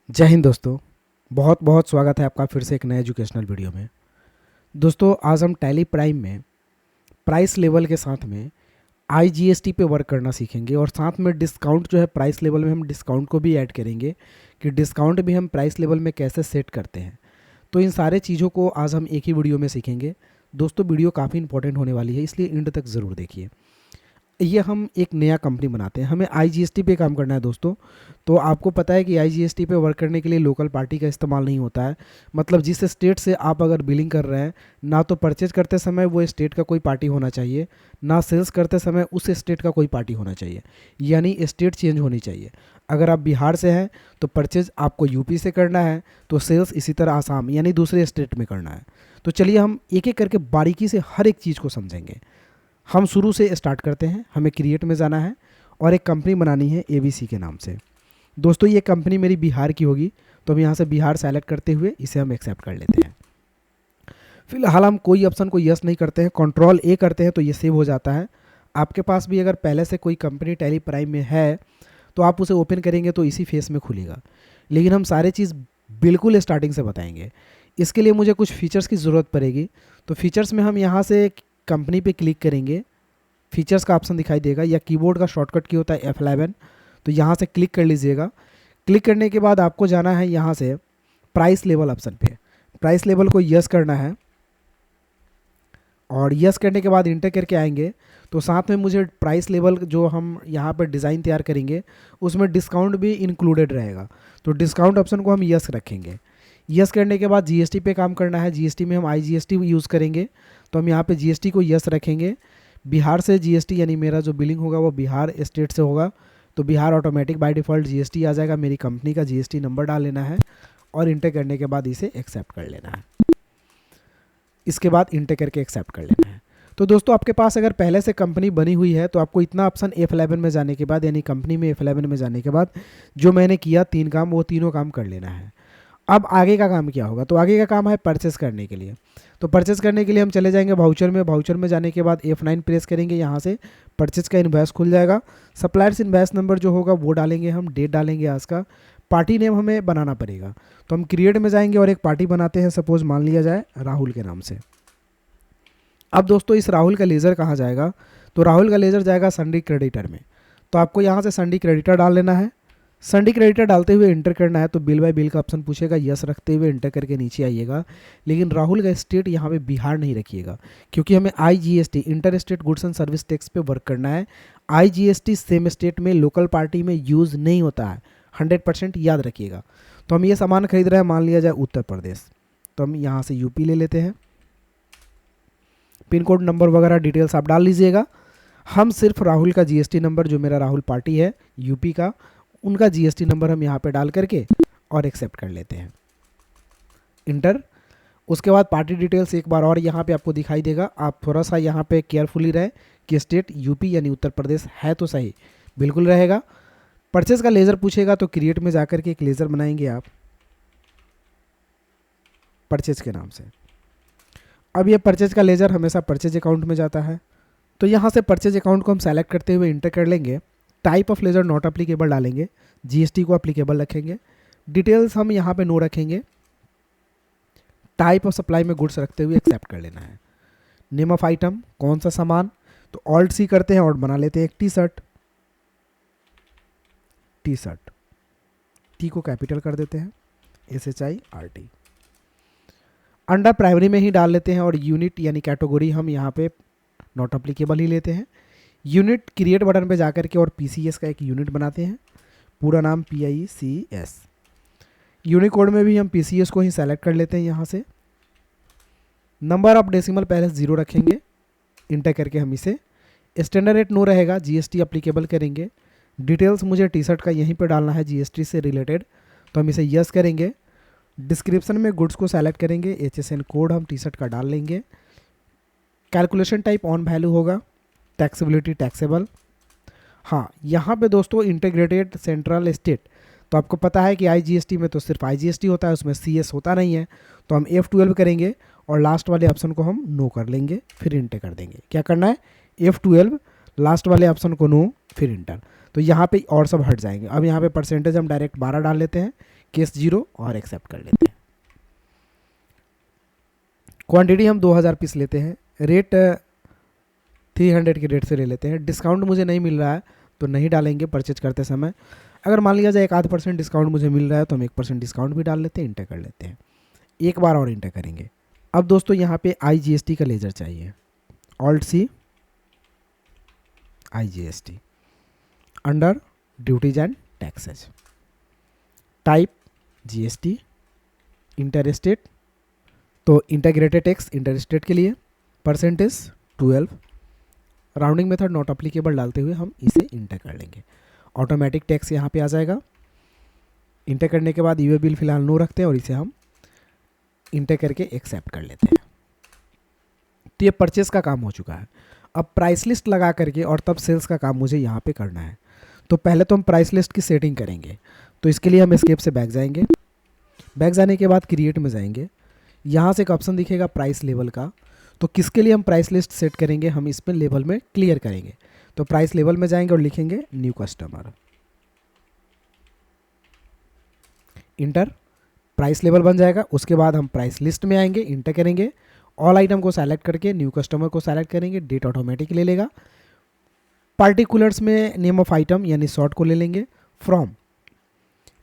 जय हिंद दोस्तों। बहुत बहुत स्वागत है आपका फिर से एक नए एजुकेशनल वीडियो में। दोस्तों आज हम टैली प्राइम में प्राइस लेवल के साथ में आईजीएसटी पे वर्क करना सीखेंगे और साथ में डिस्काउंट जो है प्राइस लेवल में हम डिस्काउंट को भी ऐड करेंगे कि डिस्काउंट भी हम प्राइस लेवल में कैसे सेट करते हैं। तो इन सारे चीज़ों को आज हम एक ही वीडियो में सीखेंगे। दोस्तों वीडियो काफ़ी इंपॉर्टेंट होने वाली है, इसलिए एंड तक ज़रूर देखिए। ये हम एक नया कंपनी बनाते हैं, हमें आईजीएसटी पे काम करना है दोस्तों। तो आपको पता है कि आईजीएसटी पे वर्क करने के लिए लोकल पार्टी का इस्तेमाल नहीं होता है। मतलब जिस स्टेट से आप अगर बिलिंग कर रहे हैं, ना तो परचेज करते समय वो स्टेट का कोई पार्टी होना चाहिए, ना सेल्स करते समय उस स्टेट का कोई पार्टी होना चाहिए, यानी स्टेट चेंज होनी चाहिए। अगर आप बिहार से हैं तो परचेज आपको यूपी से करना है, तो सेल्स इसी तरह आसाम यानी दूसरे स्टेट में करना है। तो चलिए हम एक एक करके बारीकी से हर एक चीज़ को समझेंगे। हम शुरू से स्टार्ट करते हैं। हमें क्रिएट में जाना है और एक कंपनी बनानी है एबीसी के नाम से। दोस्तों ये कंपनी मेरी बिहार की होगी, तो हम यहाँ से बिहार सेलेक्ट करते हुए इसे हम एक्सेप्ट कर लेते हैं। फिलहाल हम कोई ऑप्शन को यस नहीं करते हैं, कंट्रोल ए करते हैं तो ये सेव हो जाता है। आपके पास भी अगर पहले से कोई कंपनी टैली प्राइम में है तो आप उसे ओपन करेंगे तो इसी फेस में खुलेगा, लेकिन हम सारे चीज़ बिल्कुल स्टार्टिंग से बताएंगे। इसके लिए मुझे कुछ फीचर्स की ज़रूरत पड़ेगी। तो फीचर्स में हम यहाँ से कंपनी पे क्लिक करेंगे, फीचर्स का ऑप्शन दिखाई देगा या कीबोर्ड का शॉर्टकट की होता है F11। तो यहाँ से क्लिक कर लीजिएगा। क्लिक करने के बाद आपको जाना है यहाँ से प्राइस लेवल ऑप्शन पे। प्राइस लेवल को यस करना है और यस करने के बाद इंटर करके आएंगे तो साथ में मुझे प्राइस लेवल जो हम यहाँ पर डिज़ाइन तैयार करेंगे उसमें डिस्काउंट भी इंक्लूडेड रहेगा। तो डिस्काउंट ऑप्शन को हम यस रखेंगे। यस करने के बाद जीएसटी पे काम करना है। जीएसटी में हम आईजीएसटी यूज़ करेंगे, तो हम यहाँ पे जीएसटी को यस रखेंगे। बिहार से जीएसटी यानी मेरा जो बिलिंग होगा वो बिहार स्टेट से होगा, तो Bihar automatic by default GST आ जाएगा। मेरी कंपनी का जीएसटी नंबर डाल लेना है और इंटर करने के बाद इसे एक्सेप्ट कर लेना है। इसके बाद इंटर करके एक्सेप्ट कर लेना है। तो दोस्तों आपके पास अगर पहले से कंपनी बनी हुई है तो आपको इतना ऑप्शन F11 में जाने के बाद यानी कंपनी में F11 में जाने के बाद जो मैंने किया 3 काम, वो तीनों काम कर लेना है। अब आगे का काम क्या होगा? तो आगे का काम है परचेस करने के लिए। तो परचेस करने के लिए हम चले जाएंगे वाउचर में। वाउचर में जाने के बाद F9 प्रेस करेंगे, यहाँ से परचेस का इन्वॉइस खुल जाएगा। सप्लायर्स इन्वॉइस नंबर जो होगा वो डालेंगे, हम डेट डालेंगे आज का। पार्टी नेम हमें बनाना पड़ेगा, तो हम क्रिएट में जाएंगे और एक पार्टी बनाते हैं। सपोज मान लिया जाए राहुल के नाम से। अब दोस्तों इस राहुल का लेज़र कहाँ जाएगा? तो राहुल का लेज़र जाएगा सन्डी क्रेडिटर में। तो आपको यहाँ से सन्डी क्रेडिटर डाल लेना है। सन्डी क्रेडिटर डालते हुए इंटर करना है, तो बिल बाय बिल का ऑप्शन पूछेगा, यस रखते हुए इंटर करके नीचे आइएगा। लेकिन राहुल का स्टेट यहाँ पे बिहार नहीं रखिएगा, क्योंकि हमें IGST inter state goods and service tax पे वर्क करना है। आईजीएसटी सेम स्टेट में लोकल पार्टी में यूज़ नहीं होता है, 100% याद रखिएगा। तो हम ये सामान खरीद रहे हैं, मान लिया जाए उत्तर प्रदेश, तो हम यहाँ से यूपी ले लेते हैं। पिन कोड नंबर वगैरह डिटेल्स आप डाल लीजिएगा। हम सिर्फ राहुल का जीएसटी नंबर, जो मेरा राहुल पार्टी है यूपी का, उनका जीएसटी नंबर हम यहाँ पे डाल करके और एक्सेप्ट कर लेते हैं, इंटर। उसके बाद पार्टी डिटेल्स एक बार और यहाँ पे आपको दिखाई देगा। आप थोड़ा सा यहाँ पे केयरफुली रहे कि स्टेट यूपी यानी उत्तर प्रदेश है तो सही, बिल्कुल रहेगा। परचेज का लेज़र पूछेगा तो क्रिएट में जाकर के एक लेज़र बनाएंगे आप परचेज के नाम से। अब ये परचेज का लेज़र हमेशा परचेज अकाउंट में जाता है, तो यहाँ से परचेज अकाउंट को हम सेलेक्ट करते हुए इंटर कर लेंगे। Type of laser not applicable डालेंगे, जीएसटी को अप्लीकेबल रखेंगे। डिटेल्स हम यहाँ पे नो रखेंगे। टाइप ऑफ सप्लाई में गुड्स रखते हुए एक्सेप्ट कर लेना है। नेम ऑफ आइटम, कौन सा सामान, तो ऑल्ट सी करते हैं और बना लेते हैं एक T shirt. T shirt, T को कैपिटल कर देते हैं, SHIRT। अंडर प्राइमरी में ही डाल लेते हैं और यूनिट यानी कैटेगरी हम यहाँ पे नॉट अप्लीकेबल ही लेते हैं। यूनिट क्रिएट बटन पे जाकर के और PCS का एक यूनिट बनाते हैं, पूरा नाम PICS। यूनिकोड में भी हम PCS को ही सेलेक्ट कर लेते हैं यहाँ से। नंबर ऑफ डेसिमल पहले 0 रखेंगे, इंटर करके हम इसे, स्टैंडर्ड रेट नो रहेगा, जीएसटी अप्लीकेबल करेंगे। डिटेल्स मुझे टी शर्ट का यहीं पर डालना है जीएसटी से रिलेटेड, तो हम इसे यस करेंगे। डिस्क्रिप्शन में गुड्स को सेलेक्ट करेंगे, HSN कोड हम टी शर्ट का डाल लेंगे। कैलकुलेशन टाइप ऑन वैल्यू होगा, टैक्सेबिलिटी टैक्सेबल। हाँ, यहाँ पे दोस्तों इंटीग्रेटेड सेंट्रल स्टेट, तो आपको पता है कि आईजीएसटी में तो सिर्फ आईजीएसटी होता है, उसमें CS होता नहीं है। तो हम F12 करेंगे और लास्ट वाले ऑप्शन को हम नो कर लेंगे, फिर इंटर कर देंगे। क्या करना है? F12, लास्ट वाले ऑप्शन को नो, फिर इंटर। तो यहाँ पे और सब हट जाएंगे। अब यहाँ पे परसेंटेज हम डायरेक्ट 12 डाल लेते हैं, केस 0 और एक्सेप्ट कर लेते हैं। क्वांटिटी हम 2000 पीस लेते हैं, रेट 300 के रेट से ले लेते हैं। डिस्काउंट मुझे नहीं मिल रहा है तो नहीं डालेंगे परचेज करते समय। अगर मान लिया जाए 1-8% डिस्काउंट मुझे मिल रहा है तो हम 1% डिस्काउंट भी डाल लेते हैं, इंटर कर लेते हैं। एक बार और इंटर करेंगे। अब दोस्तों यहाँ पे IGST का लेजर चाहिए, Alt+C IGST under duties and taxes, type GST, inter-state, तो इंटीग्रेटेड टैक्स इंटर-स्टेट के लिए, percentage 12, rounding method not applicable डालते हुए हम इसे इंटर कर लेंगे। ऑटोमेटिक टैक्स यहाँ पे आ जाएगा। इंटर करने के बाद यूए बिल फिलहाल नो रखते हैं और इसे हम इंटर करके एक्सेप्ट कर लेते हैं। तो ये परचेस का काम हो चुका है। अब प्राइस लिस्ट लगा करके और तब सेल्स का काम मुझे यहाँ पे करना है। तो पहले तो हम प्राइस लिस्ट की सेटिंग करेंगे, तो इसके लिए हम एस्केप से बैक जाएंगे। बैक जाने के बाद क्रिएट में जाएंगे, यहाँ से एक ऑप्शन दिखेगा प्राइस लेवल का, तो किसके लिए हम प्राइस लिस्ट सेट करेंगे, हम इसमें लेवल में क्लियर करेंगे। तो प्राइस लेवल में जाएंगे और लिखेंगे new customer, inter, price level बन जाएगा। उसके बाद हम प्राइस लिस्ट में आएंगे, इंटर करेंगे, ऑल आइटम को सेलेक्ट करके न्यू कस्टमर को सेलेक्ट करेंगे, डेट ऑटोमेटिक ले लेगा। पार्टिकुलर्स में नेम ऑफ आइटम यानी शॉर्ट को ले लेंगे। फ्रॉम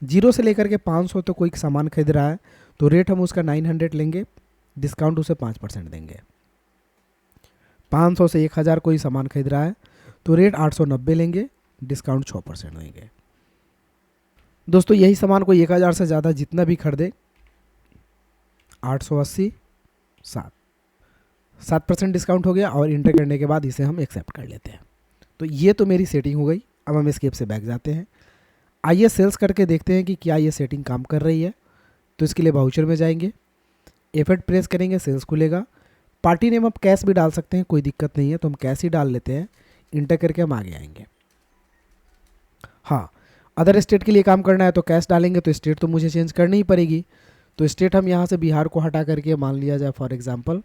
0 से लेकर के 500 तो कोई सामान खरीद रहा है तो रेट हम उसका 900 लेंगे, डिस्काउंट उसे 5% देंगे। 500 से 1000 कोई सामान खरीद रहा है तो रेट 890 लेंगे, डिस्काउंट 6% देंगे। दोस्तों यही सामान कोई 1000 से ज़्यादा जितना भी खरीदे 880, 7% डिस्काउंट हो गया और इंटर करने के बाद इसे हम एक्सेप्ट कर लेते हैं। तो ये तो मेरी सेटिंग हो गई। अब हम एस्केप से बैक जाते हैं। आइए सेल्स करके देखते हैं कि क्या ये सेटिंग काम कर रही है। तो इसके लिए वाउचर में जाएंगे, F8 प्रेस करेंगे, सेल्स खुलेगा। पार्टी नेम आप कैश भी डाल सकते हैं, कोई दिक्कत नहीं है, तो हम कैश ही डाल लेते हैं। इंटर करके हम आगे आएंगे। हाँ, अदर स्टेट के लिए काम करना है तो कैश डालेंगे, तो स्टेट तो मुझे चेंज करनी ही पड़ेगी। तो स्टेट हम यहाँ से बिहार को हटा करके मान लिया जाए फॉर एग्जांपल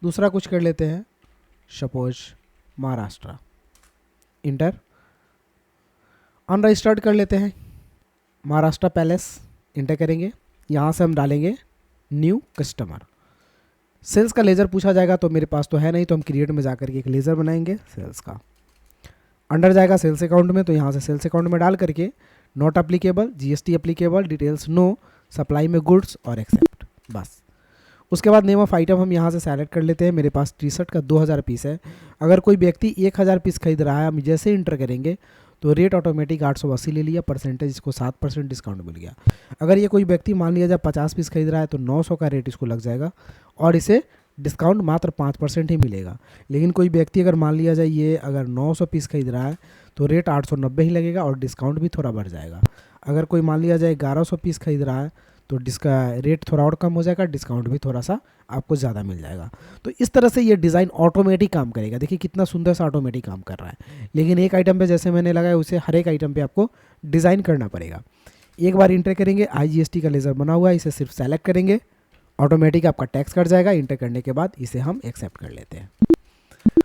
दूसरा कुछ कर लेते हैं, सपोज महाराष्ट्र, इंटर, अनरजिस्टर्ड कर लेते हैं महाराष्ट्र पैलेस, इंटर करेंगे। यहाँ से हम डालेंगे न्यू कस्टमर। सेल्स का लेज़र पूछा जाएगा तो मेरे पास तो है नहीं, तो हम क्रिएट में जाकर के एक लेज़र बनाएंगे सेल्स का। अंडर जाएगा सेल्स अकाउंट में, तो यहाँ से सेल्स अकाउंट में डाल करके not applicable, GST applicable, details no, supply में गुड्स और एक्सेप्ट, बस। उसके बाद नेम ऑफ आइटम हम यहाँ से सेलेक्ट कर लेते हैं। मेरे पास टी-शर्ट का 2000 पीस है। अगर कोई व्यक्ति 1000 पीस खरीद रहा है, हम जैसे इंटर करेंगे तो रेट ऑटोमेटिक 880 ले लिया, परसेंटेज इसको 7% डिस्काउंट मिल गया। अगर ये कोई व्यक्ति मान लिया जाए 50 पीस खरीद रहा है तो 900 का रेट इसको लग जाएगा और इसे डिस्काउंट मात्र 5% ही मिलेगा। लेकिन कोई व्यक्ति अगर मान लिया जाए ये अगर 900 पीस खरीद रहा है तो रेट 890 ही लगेगा और डिस्काउंट भी थोड़ा बढ़ जाएगा। अगर कोई मान लिया जाए 1100 पीस खरीद रहा है तो इसका रेट थोड़ा और कम हो जाएगा, डिस्काउंट भी थोड़ा सा आपको ज़्यादा मिल जाएगा। तो इस तरह से ये डिज़ाइन ऑटोमेटिक काम करेगा। देखिए कितना सुंदर सा ऑटोमेटिक काम कर रहा है। लेकिन एक आइटम पे जैसे मैंने लगाया उसे हर एक आइटम पे आपको डिज़ाइन करना पड़ेगा। एक बार इंटर करेंगे, IGST का लेज़र बना हुआ है, इसे सिर्फ सेलेक्ट करेंगे, ऑटोमेटिक आपका टैक्स कट जाएगा। इंटर करने के बाद इसे हम एक्सेप्ट कर लेते हैं।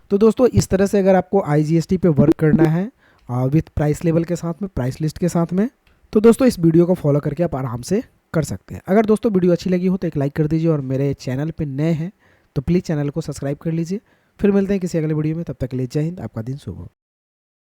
तो दोस्तों इस तरह से अगर आपको IGST पे वर्क करना है विथ प्राइस लेवल के साथ में, प्राइस लिस्ट के साथ में, तो दोस्तों इस वीडियो को फॉलो करके आप आराम से कर सकते हैं। अगर दोस्तों वीडियो अच्छी लगी हो तो एक लाइक कर दीजिए और मेरे चैनल पे नए हैं तो प्लीज़ चैनल को सब्सक्राइब कर लीजिए। फिर मिलते हैं किसी अगले वीडियो में, तब तक के लिए जय हिंद, आपका दिन शुभ हो।